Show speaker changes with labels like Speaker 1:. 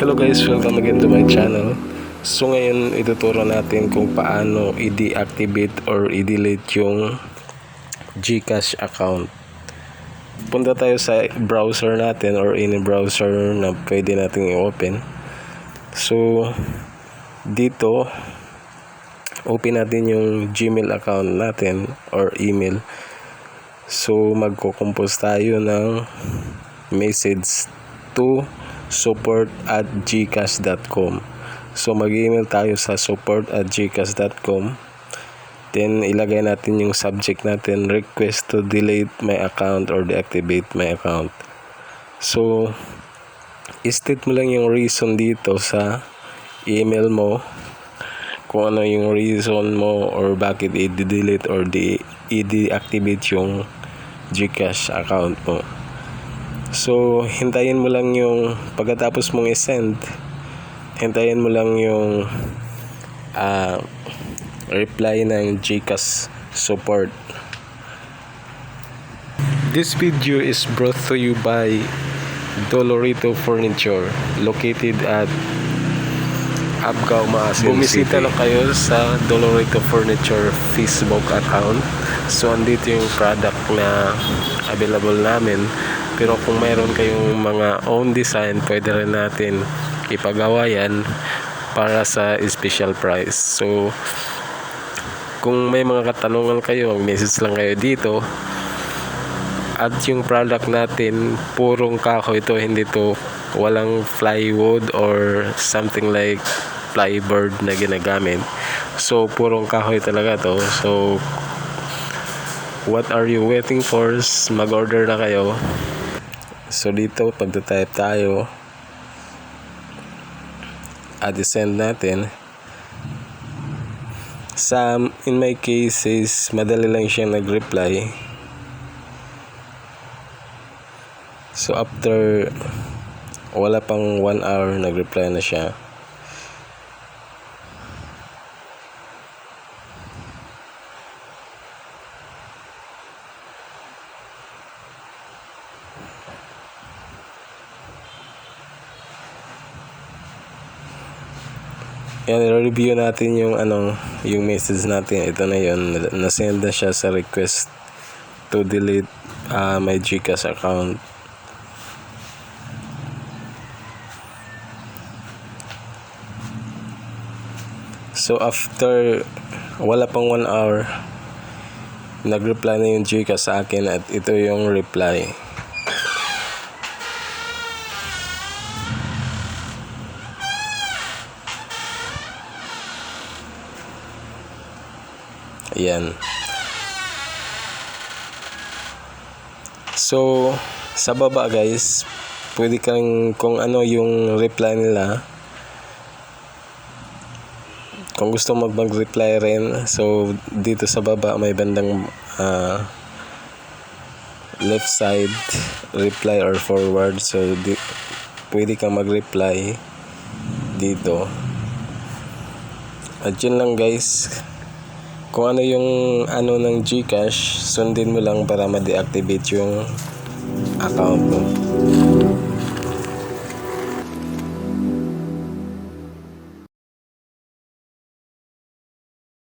Speaker 1: Hello guys, welcome again to my channel. So ngayon ituturo natin kung paano i-deactivate or i-delete yung GCash account. Punta tayo sa browser natin or any browser na pwede natin i-open. So dito open natin yung Gmail account natin or email. So magko-compose tayo ng message to support@gcash.com. So mag-email tayo sa support@gcash.com. Then ilagay natin yung subject natin, request to delete my account or deactivate my account. So state mo lang yung reason dito sa email mo, kung ano yung reason mo or bakit i-delete or i-deactivate yung GCash account mo. So hintayin mo lang yung pagkatapos mong i-send, hintayin mo lang yung reply ng GCash support. This video is brought to you by Dolorito Furniture located at Abgao, Maasin Bumisita City. Na kayo sa Dolorito Furniture Facebook account. So andito yung product na available namin. Pero kung mayroon kayong mga own design, pwede rin natin ipagawa yan para sa special price. So kung may mga katanungan kayo, mag-message lang kayo dito. At yung product natin, purong kahoy ito, hindi to walang plywood or something like plyboard na ginagamit. So purong kahoy talaga to. So what are you waiting for? Mag-order na kayo. So dito pagta-type tayo at i-send natin. In my cases, madali lang siyang nag-reply. So after wala pang 1 hour, nag-reply na siya. Yan, i-review natin yung yung message natin. Ito na yun, na-send na siya sa request to delete my GCash account. So after wala pang 1 hour, nag-reply na yung GCash sa akin at ito yung reply. Ayan. So sa baba guys, pwede kang kung ano yung reply nila. Kung gusto mag-reply rin, so dito sa baba may bandang left side reply or forward. So pwede kang mag-reply dito. At yun lang guys. Kung ano yung ng GCash, sundin mo lang para ma-deactivate yung account mo.